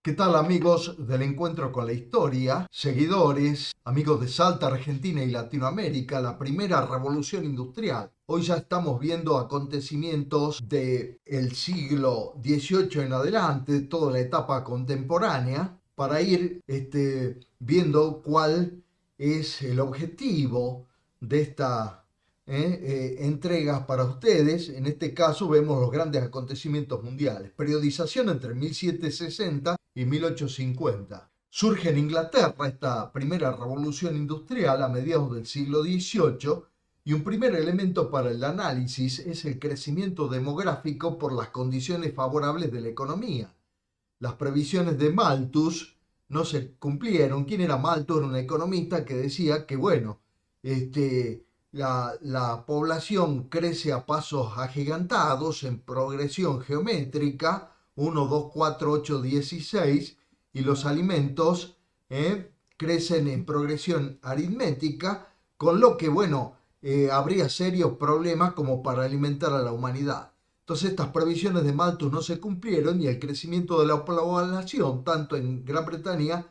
¿Qué tal, amigos del Encuentro con la Historia, seguidores, amigos de Salta, Argentina y Latinoamérica, la primera revolución industrial? Hoy ya estamos viendo acontecimientos del siglo XVIII en adelante, toda la etapa contemporánea, para ir viendo cuál es el objetivo de esta entregas para ustedes. En este caso vemos los grandes acontecimientos mundiales. Periodización entre 1760 y 1850. Surge en Inglaterra esta primera revolución industrial a mediados del siglo XVIII y un primer elemento para el análisis es el crecimiento demográfico por las condiciones favorables de la economía. Las previsiones de Malthus no se cumplieron. ¿Quién era Malthus? Era un economista que decía que, bueno, la población crece a pasos agigantados en progresión geométrica, 1, 2, 4, 8, 16, y los alimentos crecen en progresión aritmética, con lo que, bueno, habría serios problemas como para alimentar a la humanidad. Entonces estas previsiones de Malthus no se cumplieron y el crecimiento de la población, tanto en Gran Bretaña,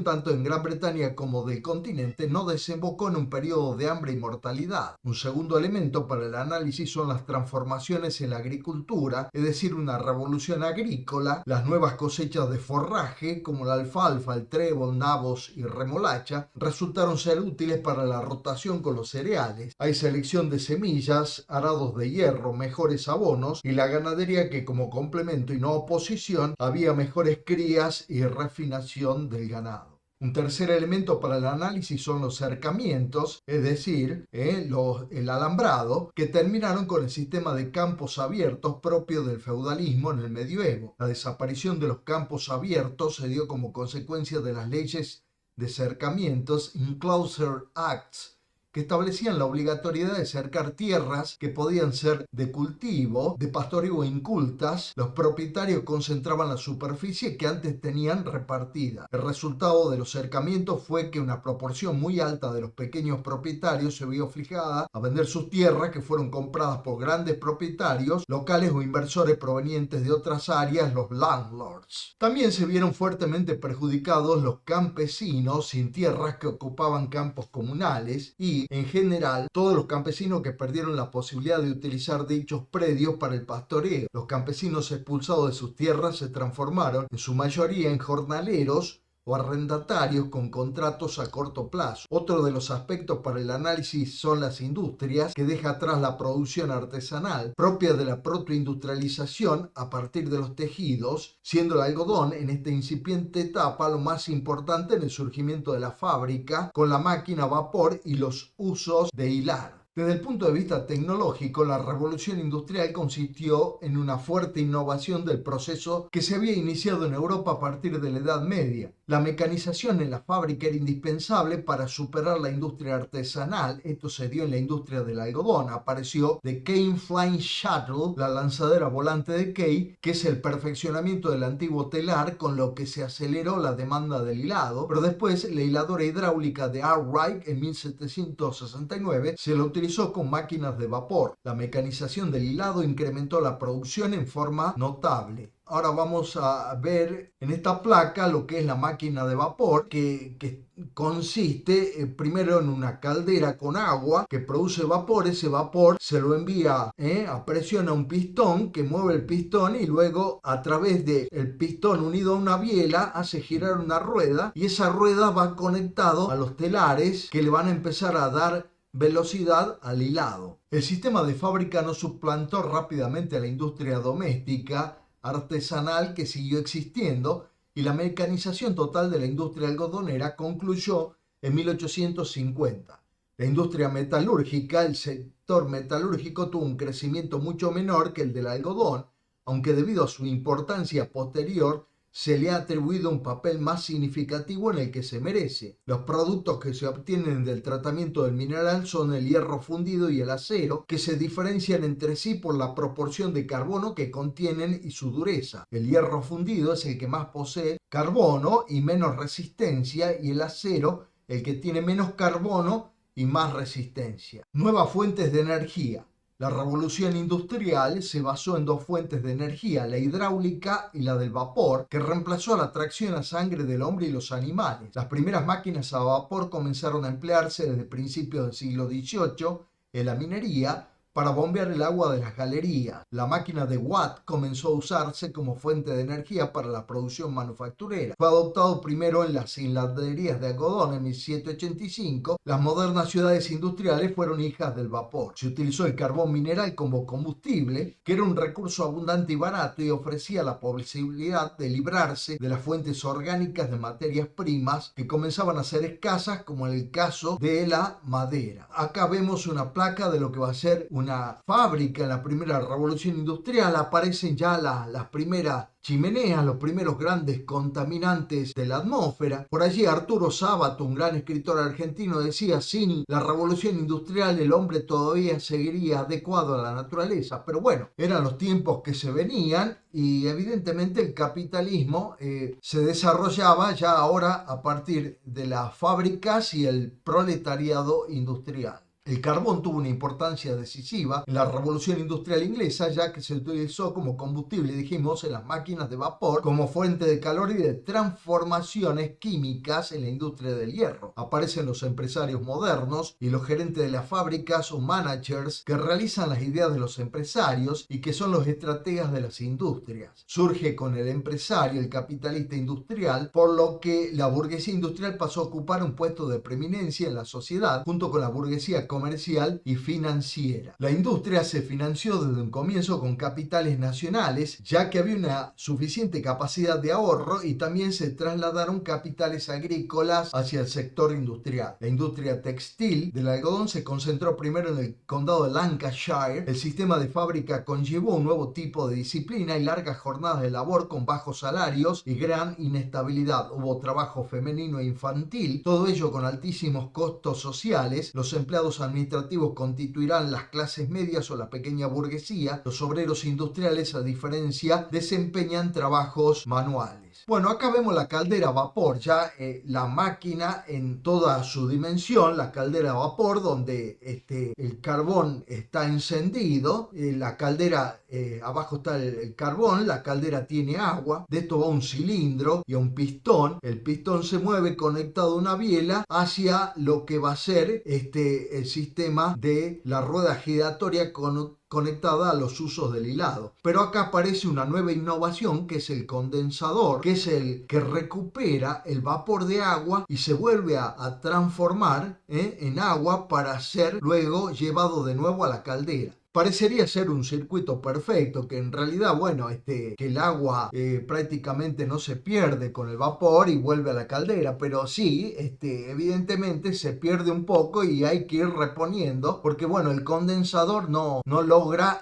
tanto en Gran Bretaña como del continente, no desembocó en un periodo de hambre y mortalidad. Un segundo elemento para el análisis son las transformaciones en la agricultura, es decir, una revolución agrícola, las nuevas cosechas de forraje como la alfalfa, el trébol, nabos y remolacha, resultaron ser útiles para la rotación con los cereales. Hay selección de semillas, arados de hierro, mejores abonos y la ganadería que como complemento y no oposición había mejores crías y refinación del ganado. Un tercer elemento para el análisis son los cercamientos, es decir, el alambrado, que terminaron con el sistema de campos abiertos propio del feudalismo en el medioevo. La desaparición de los campos abiertos se dio como consecuencia de las leyes de cercamientos, Enclosure Acts, que establecían la obligatoriedad de cercar tierras que podían ser de cultivo, de pastoreo o incultas. Los propietarios concentraban la superficie que antes tenían repartida. El resultado de los cercamientos fue que una proporción muy alta de los pequeños propietarios se vio obligada a vender sus tierras, que fueron compradas por grandes propietarios locales o inversores provenientes de otras áreas, los landlords. También se vieron fuertemente perjudicados los campesinos sin tierras que ocupaban campos comunales y, en general, todos los campesinos que perdieron la posibilidad de utilizar dichos predios para el pastoreo. Los campesinos expulsados de sus tierras se transformaron en su mayoría en jornaleros o arrendatarios con contratos a corto plazo. Otro de los aspectos para el análisis son las industrias, que deja atrás la producción artesanal propia de la protoindustrialización a partir de los tejidos, siendo el algodón en esta incipiente etapa lo más importante en el surgimiento de la fábrica con la máquina a vapor y los usos de hilar. Desde el punto de vista tecnológico, la revolución industrial consistió en una fuerte innovación del proceso que se había iniciado en Europa a partir de la Edad Media. La mecanización en la fábrica era indispensable para superar la industria artesanal. Esto se dio en la industria del algodón. Apareció The Kane Flying Shuttle, la lanzadera volante de Kane, que es el perfeccionamiento del antiguo telar, con lo que se aceleró la demanda del hilado. Pero después la hiladora hidráulica de Arkwright en 1769 se la utilizó con máquinas de vapor. La mecanización del hilado incrementó la producción en forma notable. Ahora vamos a ver en esta placa lo que es la máquina de vapor, que consiste primero en una caldera con agua que produce vapor. Ese vapor se lo envía a presión a un pistón que mueve el pistón y luego a través del pistón unido a una biela hace girar una rueda y esa rueda va conectado a los telares que le van a empezar a dar velocidad al hilado. El sistema de fábrica no suplantó rápidamente a la industria doméstica artesanal que siguió existiendo y la mecanización total de la industria algodonera concluyó en 1850. La industria metalúrgica, el sector metalúrgico tuvo un crecimiento mucho menor que el del algodón, aunque debido a su importancia posterior se le ha atribuido un papel más significativo en el que se merece. Los productos que se obtienen del tratamiento del mineral son el hierro fundido y el acero, que se diferencian entre sí por la proporción de carbono que contienen y su dureza. El hierro fundido es el que más posee carbono y menos resistencia, y el acero el que tiene menos carbono y más resistencia. Nuevas fuentes de energía. La revolución industrial se basó en dos fuentes de energía, la hidráulica y la del vapor, que reemplazó a la tracción a sangre del hombre y los animales. Las primeras máquinas a vapor comenzaron a emplearse desde principios del siglo XVIII en la minería para bombear el agua de las galerías. La máquina de Watt comenzó a usarse como fuente de energía para la producción manufacturera. Fue adoptado primero en las hiladerías de algodón en 1785. Las modernas ciudades industriales fueron hijas del vapor. Se utilizó el carbón mineral como combustible, que era un recurso abundante y barato y ofrecía la posibilidad de librarse de las fuentes orgánicas de materias primas que comenzaban a ser escasas, como en el caso de la madera. Acá vemos una placa de lo que va a ser una fábrica en la primera revolución industrial. Aparecen ya las primeras chimeneas, los primeros grandes contaminantes de la atmósfera. Por allí Arturo Sábato, un gran escritor argentino, decía: sin la revolución industrial el hombre todavía seguiría adecuado a la naturaleza. Pero bueno, eran los tiempos que se venían y evidentemente el capitalismo se desarrollaba ya ahora a partir de las fábricas y el proletariado industrial. El carbón tuvo una importancia decisiva en la revolución industrial inglesa, ya que se utilizó como combustible, dijimos, en las máquinas de vapor, como fuente de calor y de transformaciones químicas en la industria del hierro. Aparecen los empresarios modernos y los gerentes de las fábricas o managers que realizan las ideas de los empresarios y que son los estrategas de las industrias. Surge con el empresario, el capitalista industrial, por lo que la burguesía industrial pasó a ocupar un puesto de preeminencia en la sociedad, junto con la burguesía comercial y financiera. La industria se financió desde un comienzo con capitales nacionales, ya que había una suficiente capacidad de ahorro, y también se trasladaron capitales agrícolas hacia el sector industrial. La industria textil del algodón se concentró primero en el condado de Lancashire. El sistema de fábrica conllevó un nuevo tipo de disciplina y largas jornadas de labor con bajos salarios y gran inestabilidad. Hubo trabajo femenino e infantil, todo ello con altísimos costos sociales. Los empleados administrativos constituirán las clases medias o la pequeña burguesía. Los obreros industriales, a diferencia, desempeñan trabajos manuales. Bueno, acá vemos la caldera a vapor, ya la máquina en toda su dimensión, la caldera a vapor, donde el carbón está encendido, la caldera, abajo está el carbón, la caldera tiene agua, de esto va un cilindro y un pistón. El pistón se mueve conectado a una biela hacia lo que va a ser el sistema de la rueda giratoria conectada a los usos del hilado. Pero acá aparece una nueva innovación, que es el condensador, que es el que recupera el vapor de agua y se vuelve a transformar en agua para ser luego llevado de nuevo a la caldera. Parecería ser un circuito perfecto, que en realidad, bueno, que el agua prácticamente no se pierde con el vapor y vuelve a la caldera, pero sí, evidentemente se pierde un poco y hay que ir reponiendo, porque bueno, el condensador no logra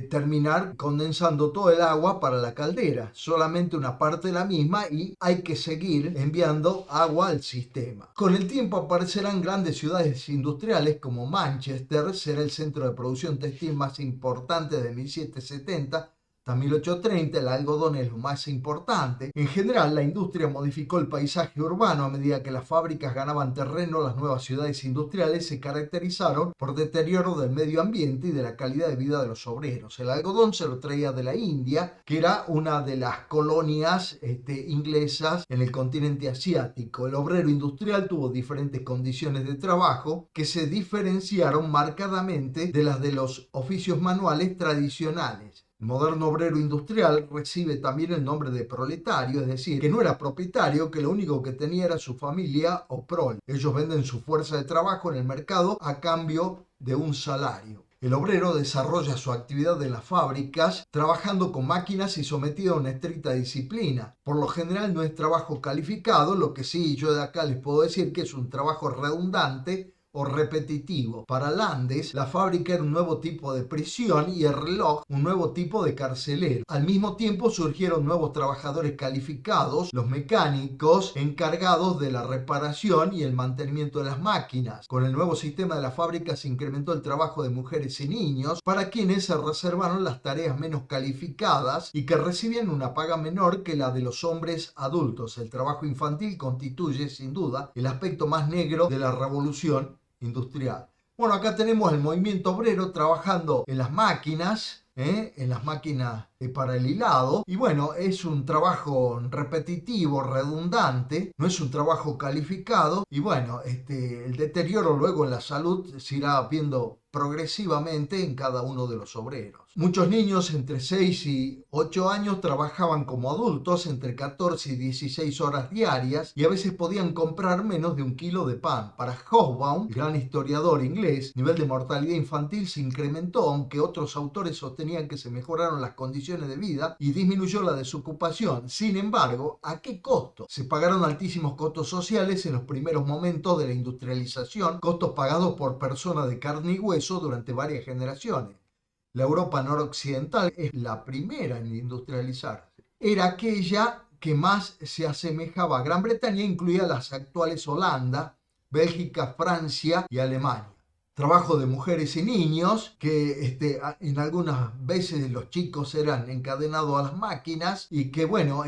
terminar condensando todo el agua para la caldera, solamente una parte de la misma, y hay que seguir enviando agua al sistema. Con el tiempo aparecerán grandes ciudades industriales como Manchester, será el centro de producción textil más importante de 1770 hasta 1830. El algodón es lo más importante. En general, la industria modificó el paisaje urbano. A medida que las fábricas ganaban terreno, las nuevas ciudades industriales se caracterizaron por deterioro del medio ambiente y de la calidad de vida de los obreros. El algodón se lo traía de la India, que era una de las colonias inglesas en el continente asiático. El obrero industrial tuvo diferentes condiciones de trabajo que se diferenciaron marcadamente de las de los oficios manuales tradicionales. El moderno obrero industrial recibe también el nombre de proletario, es decir, que no era propietario, que lo único que tenía era su familia o prole. Ellos venden su fuerza de trabajo en el mercado a cambio de un salario. El obrero desarrolla su actividad en las fábricas trabajando con máquinas y sometido a una estricta disciplina. Por lo general no es trabajo calificado, lo que sí yo de acá les puedo decir que es un trabajo redundante o repetitivo. Para Landes, la fábrica era un nuevo tipo de prisión y el reloj un nuevo tipo de carcelero. Al mismo tiempo surgieron nuevos trabajadores calificados, los mecánicos encargados de la reparación y el mantenimiento de las máquinas. Con el nuevo sistema de la fábrica se incrementó el trabajo de mujeres y niños, para quienes se reservaron las tareas menos calificadas y que recibían una paga menor que la de los hombres adultos. El trabajo infantil constituye, sin duda, el aspecto más negro de la revolución industrial. Bueno, acá tenemos el movimiento obrero trabajando en las máquinas, para el hilado. Y bueno, es un trabajo repetitivo, redundante, no es un trabajo calificado. Y bueno, el deterioro luego en la salud se irá viendo progresivamente en cada uno de los obreros. Muchos niños entre 6 y 8 años trabajaban como adultos entre 14 y 16 horas diarias y a veces podían comprar menos de 1 kilo de pan. Para Hobsbawm, el gran historiador inglés, el nivel de mortalidad infantil se incrementó, aunque otros autores sostenían que se mejoraron las condiciones de vida y disminuyó la desocupación. Sin embargo, ¿a qué costo? Se pagaron altísimos costos sociales en los primeros momentos de la industrialización, costos pagados por personas de carne y hueso durante varias generaciones. La Europa noroccidental es la primera en industrializarse. Era aquella que más se asemejaba a Gran Bretaña, incluía las actuales Holanda, Bélgica, Francia y Alemania. Trabajo de mujeres y niños, que en algunas veces los chicos eran encadenados a las máquinas y que bueno,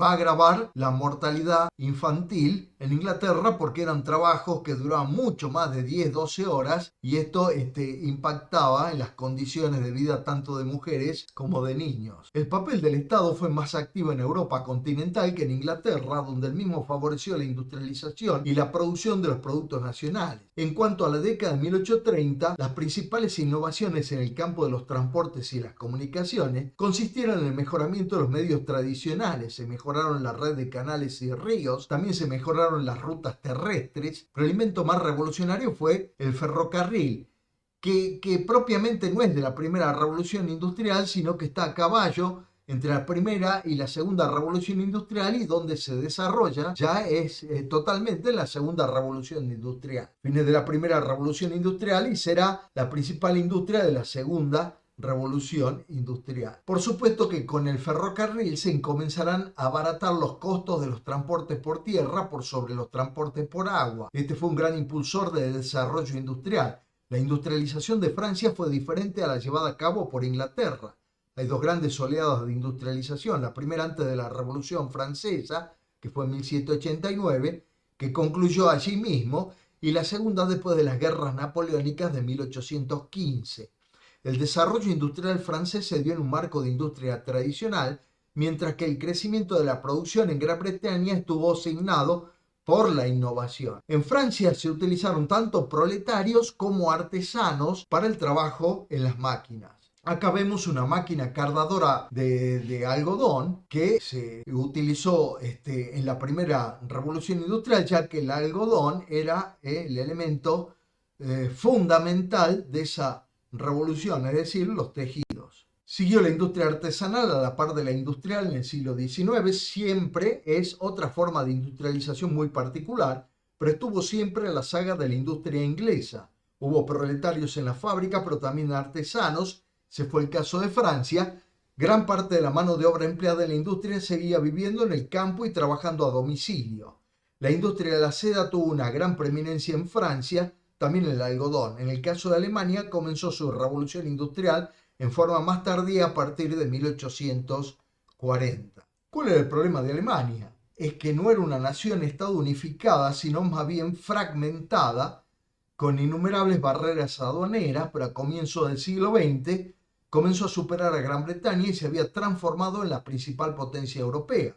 va a agravar la mortalidad infantil en Inglaterra porque eran trabajos que duraban mucho más de 10-12 horas y esto impactaba en las condiciones de vida tanto de mujeres como de niños. El papel del Estado fue más activo en Europa continental que en Inglaterra, donde el mismo favoreció la industrialización y la producción de los productos nacionales. En cuanto a la década de 1830, las principales innovaciones en el campo de los transportes y las comunicaciones consistieron en el mejoramiento de los medios tradicionales. Se mejoraron la red de canales y ríos, también se mejoraron las rutas terrestres, pero el invento más revolucionario fue el ferrocarril, que propiamente no es de la primera revolución industrial, sino que está a caballo entre la primera y la segunda revolución industrial, y donde se desarrolla ya es totalmente la segunda revolución industrial. Fines de la primera revolución industrial y será la principal industria de la segunda revolución industrial. Por supuesto que con el ferrocarril se comenzarán a abaratar los costos de los transportes por tierra por sobre los transportes por agua. Este fue un gran impulsor del desarrollo industrial. La industrialización de Francia fue diferente a la llevada a cabo por Inglaterra. Hay dos grandes oleadas de industrialización, la primera antes de la Revolución Francesa, que fue en 1789, que concluyó allí mismo, y la segunda después de las guerras napoleónicas de 1815. El desarrollo industrial francés se dio en un marco de industria tradicional, mientras que el crecimiento de la producción en Gran Bretaña estuvo signado por la innovación. En Francia se utilizaron tanto proletarios como artesanos para el trabajo en las máquinas. Acá vemos una máquina cardadora de algodón que se utilizó en la primera revolución industrial, ya que el algodón era el elemento fundamental de esa revolución, es decir, los tejidos. Siguió la industria artesanal a la par de la industrial en el siglo XIX. Siempre es otra forma de industrialización muy particular, pero estuvo siempre en la saga de la industria inglesa. Hubo proletarios en la fábrica, pero también artesanos. Se fue el caso de Francia. Gran parte de la mano de obra empleada en la industria seguía viviendo en el campo y trabajando a domicilio. La industria de la seda tuvo una gran preeminencia en Francia, también el algodón. En el caso de Alemania comenzó su revolución industrial en forma más tardía a partir de 1840. ¿Cuál era el problema de Alemania? Es que no era una nación-estado unificada, sino más bien fragmentada, con innumerables barreras aduaneras, pero a comienzos del siglo XX comenzó a superar a Gran Bretaña y se había transformado en la principal potencia europea.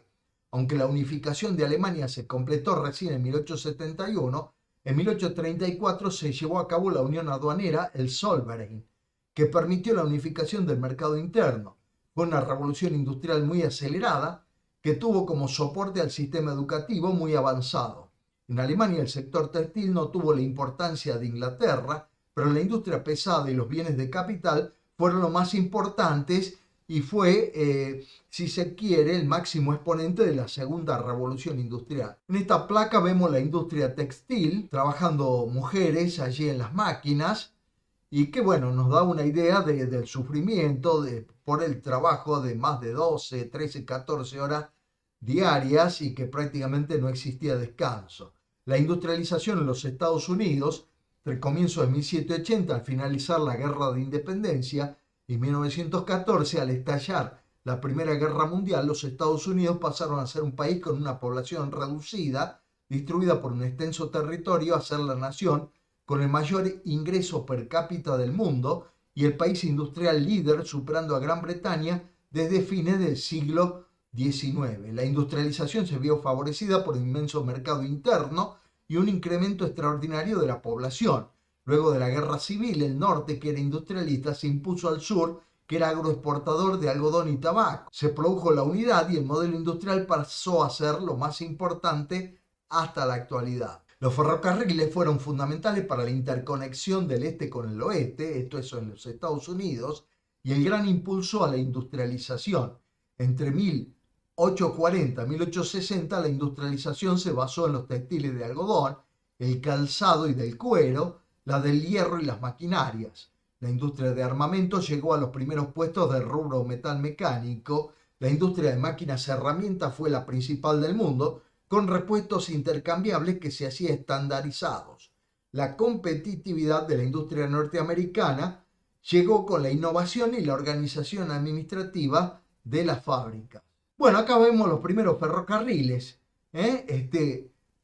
Aunque la unificación de Alemania se completó recién en 1871, en 1834 se llevó a cabo la unión aduanera, el Zollverein, que permitió la unificación del mercado interno. Fue una revolución industrial muy acelerada que tuvo como soporte al sistema educativo muy avanzado. En Alemania el sector textil no tuvo la importancia de Inglaterra, pero la industria pesada y los bienes de capital fueron los más importantes y fue, si se quiere, el máximo exponente de la segunda revolución industrial. En esta placa vemos la industria textil, trabajando mujeres allí en las máquinas, y que bueno, nos da una idea del sufrimiento por el trabajo de más de 12, 13, 14 horas diarias y que prácticamente no existía descanso. La industrialización en los Estados Unidos, entre el comienzo de 1780 al finalizar la Guerra de Independencia y 1914 al estallar la Primera Guerra Mundial, los Estados Unidos pasaron a ser un país con una población reducida, distribuida por un extenso territorio, a ser la nación con el mayor ingreso per cápita del mundo y el país industrial líder, superando a Gran Bretaña desde fines del siglo XIX. La industrialización se vio favorecida por un inmenso mercado interno y un incremento extraordinario de la población. Luego de la guerra civil, el norte, que era industrialista, se impuso al sur, que era agroexportador de algodón y tabaco. Se produjo la unidad y el modelo industrial pasó a ser lo más importante hasta la actualidad. Los ferrocarriles fueron fundamentales para la interconexión del este con el oeste, esto es en los Estados Unidos, y el gran impulso a la industrialización. Entre 1840 y 1860 la industrialización se basó en los textiles de algodón, el calzado y del cuero, la del hierro y las maquinarias. La industria de armamento llegó a los primeros puestos del rubro metal mecánico. La industria de máquinas y herramientas fue la principal del mundo, con repuestos intercambiables que se hacían estandarizados. La competitividad de la industria norteamericana llegó con la innovación y la organización administrativa de las fábricas. Bueno, acá vemos los primeros ferrocarriles.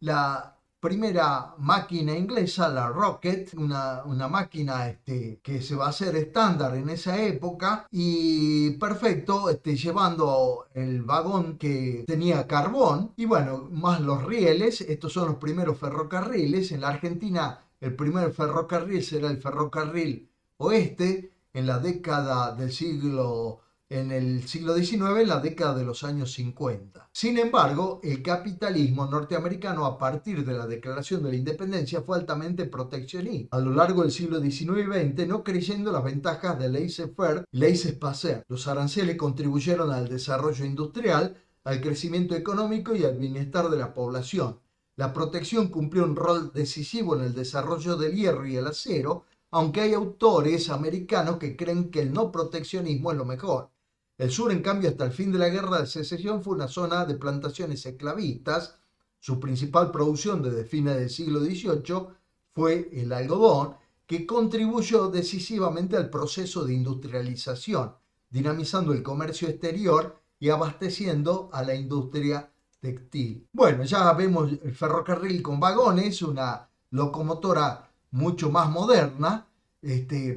La primera máquina inglesa, la Rocket, una máquina que se va a hacer estándar en esa época y perfecto, llevando el vagón que tenía carbón y bueno, más los rieles. Estos son los primeros ferrocarriles. En la Argentina el primer ferrocarril será el ferrocarril Oeste en la década del siglo en el siglo XIX, en la década de los años 50. Sin embargo, el capitalismo norteamericano a partir de la declaración de la independencia fue altamente proteccionista a lo largo del siglo XIX y XX, no creyendo las ventajas de laissez-faire y laissez-passer. Los aranceles contribuyeron al desarrollo industrial, al crecimiento económico y al bienestar de la población. La protección cumplió un rol decisivo en el desarrollo del hierro y el acero, aunque hay autores americanos que creen que el no proteccionismo es lo mejor. El sur, en cambio, hasta el fin de la Guerra de Secesión fue una zona de plantaciones esclavistas. Su principal producción desde fines del siglo XVIII fue el algodón, que contribuyó decisivamente al proceso de industrialización, dinamizando el comercio exterior y abasteciendo a la industria textil. Bueno, ya vemos el ferrocarril con vagones, una locomotora mucho más moderna,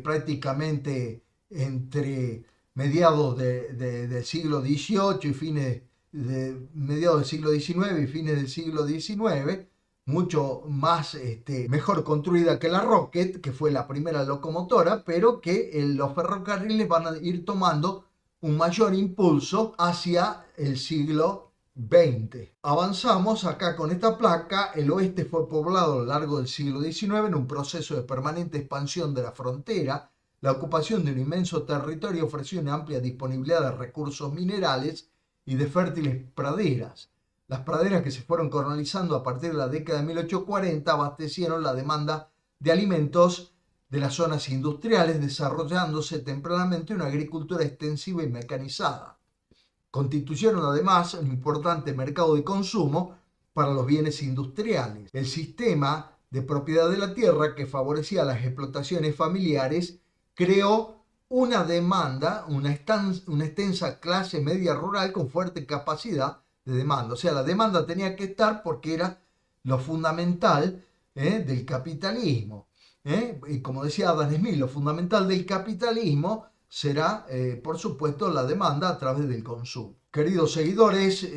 prácticamente entre mediados del siglo XVIII y mediados del siglo XIX y fines del siglo XIX, mucho más, mejor construida que la Rocket, que fue la primera locomotora, pero que los ferrocarriles van a ir tomando un mayor impulso hacia el siglo XX. Avanzamos acá con esta placa. El oeste fue poblado a lo largo del siglo XIX en un proceso de permanente expansión de la frontera. La ocupación de un inmenso territorio ofreció una amplia disponibilidad de recursos minerales y de fértiles praderas. Las praderas que se fueron colonizando a partir de la década de 1840 abastecieron la demanda de alimentos de las zonas industriales, desarrollándose tempranamente una agricultura extensiva y mecanizada. Constituyeron además un importante mercado de consumo para los bienes industriales. El sistema de propiedad de la tierra, que favorecía las explotaciones familiares, creó una demanda, una extensa clase media rural con fuerte capacidad de demanda. O sea, la demanda tenía que estar porque era lo fundamental del capitalismo. Y como decía Adam Smith, lo fundamental del capitalismo será, por supuesto, la demanda a través del consumo. Queridos seguidores,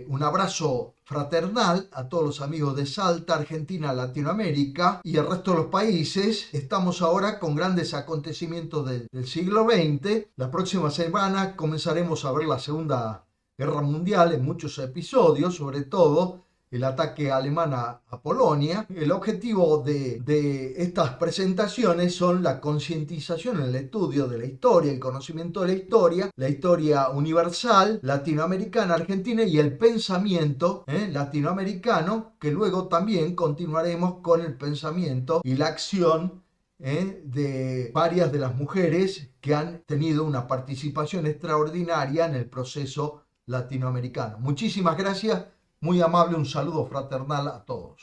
un abrazo fraternal a todos los amigos de Salta, Argentina, Latinoamérica y el resto de los países. Estamos ahora con grandes acontecimientos del siglo XX. La próxima semana comenzaremos a ver la Segunda Guerra Mundial en muchos episodios, sobre todo el ataque alemán a Polonia. El objetivo de estas presentaciones son la concientización en el estudio de la historia, el conocimiento de la historia universal, latinoamericana, argentina y el pensamiento latinoamericano, que luego también continuaremos con el pensamiento y la acción de varias de las mujeres que han tenido una participación extraordinaria en el proceso latinoamericano. Muchísimas gracias. Muy amable, un saludo fraternal a todos.